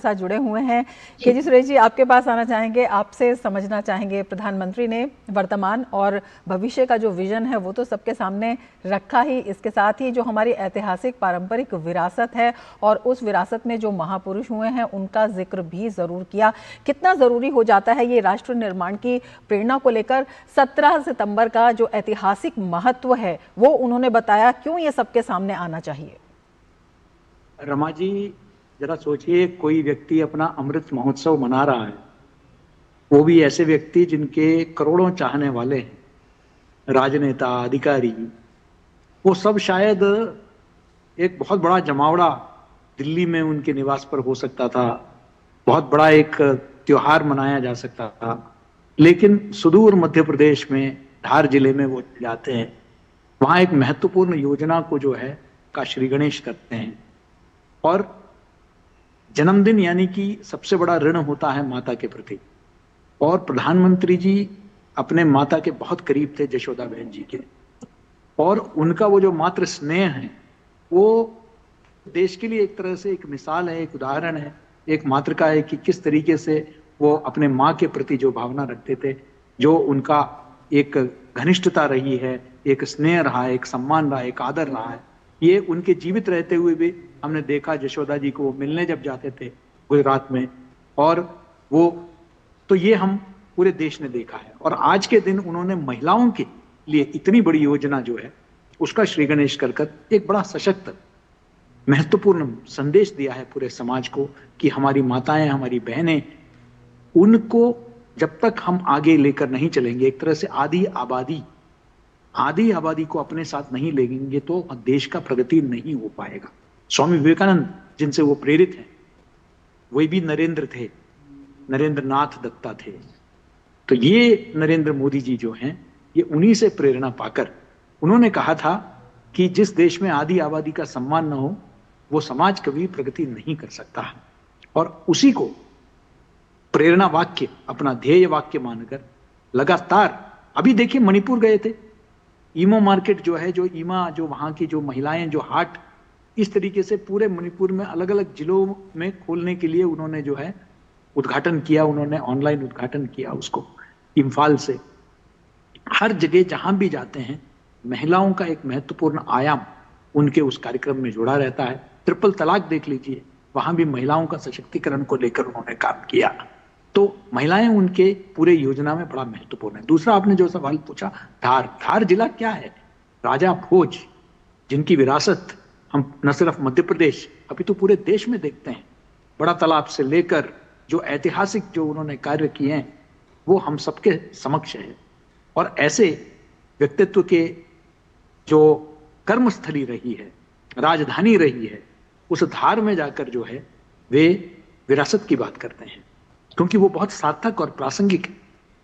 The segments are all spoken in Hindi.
साथ जुड़े हुए हैं। केजी सुरेश जी, आपके पास आना चाहेंगे, आपसे समझना चाहेंगे। प्रधानमंत्री ने वर्तमान और भविष्य का जो विजन है वो तो सबके सामने रखा ही, इसके साथ ही जो हमारी ऐतिहासिक पारंपरिक विरासत है और उस विरासत में जो महापुरुष हुए हैं उनका जिक्र भी जरूर किया। कितना जरूरी हो जाता है ये राष्ट्र निर्माण की प्रेरणा को लेकर 17 सितंबर का जो ऐतिहासिक महत्व है वो उन्होंने बताया, क्यों ये सबके सामने आना चाहिए? रमा जी, जरा सोचिए, कोई व्यक्ति अपना अमृत महोत्सव मना रहा है, वो भी ऐसे व्यक्ति जिनके करोड़ों चाहने वाले हैं, राजनेता, अधिकारी, वो सब शायद एक बहुत बड़ा जमावड़ा दिल्ली में उनके निवास पर हो सकता था, बहुत बड़ा एक त्योहार मनाया जा सकता था, लेकिन सुदूर मध्य प्रदेश में धार जिले में वो जाते हैं, वहां एक महत्वपूर्ण योजना को जो है का श्री गणेश करते हैं। और जन्मदिन यानी कि सबसे बड़ा ऋण होता है माता के प्रति, और प्रधानमंत्री जी अपने माता के बहुत करीब थे, यशोदा बहन जी के, और उनका वो जो मातृ स्नेह है वो देश के लिए एक तरह से एक मिसाल है, एक उदाहरण है, एक मातृका है कि किस तरीके से वो अपने माँ के प्रति जो भावना रखते थे, जो उनका एक घनिष्ठता रही है, एक स्नेह रहा है, एक सम्मान रहा है, एक आदर रहा है, ये उनके जीवित रहते हुए भी हमने देखा। यशोदा जी को मिलने जब जाते थे गुजरात में, और वो तो ये हम पूरे देश ने देखा है। और आज के दिन उन्होंने महिलाओं के लिए इतनी बड़ी योजना जो है उसका श्री गणेश कर एक बड़ा सशक्त महत्वपूर्ण संदेश दिया है पूरे समाज को कि हमारी माताएं, हमारी बहनें, उनको जब तक हम आगे लेकर नहीं चलेंगे, एक तरह से आधी आबादी को अपने साथ नहीं लेंगे तो देश का प्रगति नहीं हो पाएगा। स्वामी विवेकानंद जिनसे वो प्रेरित हैं, वही भी नरेंद्र थे, नरेंद्र नाथ दत्ता थे। तो ये नरेंद्र मोदी जी जो हैं, ये उन्हीं से प्रेरणा पाकर उन्होंने कहा था कि जिस देश में आधी आबादी का सम्मान न हो वो समाज कभी प्रगति नहीं कर सकता है। और उसी को प्रेरणा वाक्य, अपना ध्येय वाक्य मानकर लगातार, अभी देखिए मणिपुर गए थे, ईमो मार्केट जो है, जो ईमा, जो वहां की जो महिलाएं, जो हाट, इस तरीके से पूरे मणिपुर में अलग अलग जिलों में खोलने के लिए उन्होंने जो है उद्घाटन किया, उन्होंने ऑनलाइन उद्घाटन किया उसको इम्फाल से। हर जगह जहां भी जाते हैं महिलाओं का एक महत्वपूर्ण आयाम उनके उस कार्यक्रम में जुड़ा रहता है। ट्रिपल तलाक देख लीजिए, वहां भी महिलाओं का सशक्तिकरण को लेकर उन्होंने काम किया। तो महिलाएं उनके पूरे योजना में बड़ा महत्वपूर्ण है। दूसरा, आपने जो सवाल पूछा, धार जिला क्या है? राजा भोज, जिनकी विरासत हम न सिर्फ मध्य प्रदेश अभी तो पूरे देश में देखते हैं, बड़ा तालाब से लेकर जो ऐतिहासिक जो उन्होंने कार्य किए हैं वो हम सबके समक्ष है। और ऐसे व्यक्तित्व के जो कर्मस्थली रही है, राजधानी रही है, उस धार में जाकर जो है वे विरासत की बात करते हैं, क्योंकि वो बहुत सार्थक और प्रासंगिक है।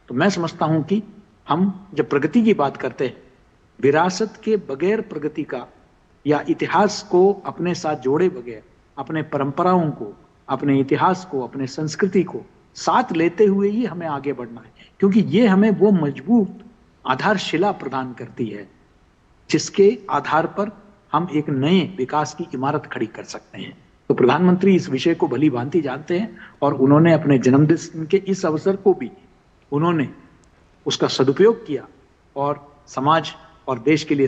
तो मैं समझता हूं कि हम जब प्रगति की बात करते हैं, विरासत के बगैर प्रगति का, या इतिहास को अपने साथ जोड़े बगैर, अपने परंपराओं को, अपने इतिहास को, अपने संस्कृति को साथ लेते हुए ही हमें आगे बढ़ना है, क्योंकि ये हमें वो मजबूत आधारशिला प्रदान करती है जिसके आधार पर हम एक नए विकास की इमारत खड़ी कर सकते हैं। तो प्रधानमंत्री इस विषय को भली भांति जानते हैं, और उन्होंने अपने जन्मदिन के इस अवसर को भी उन्होंने उसका सदुपयोग किया और समाज और देश के लिए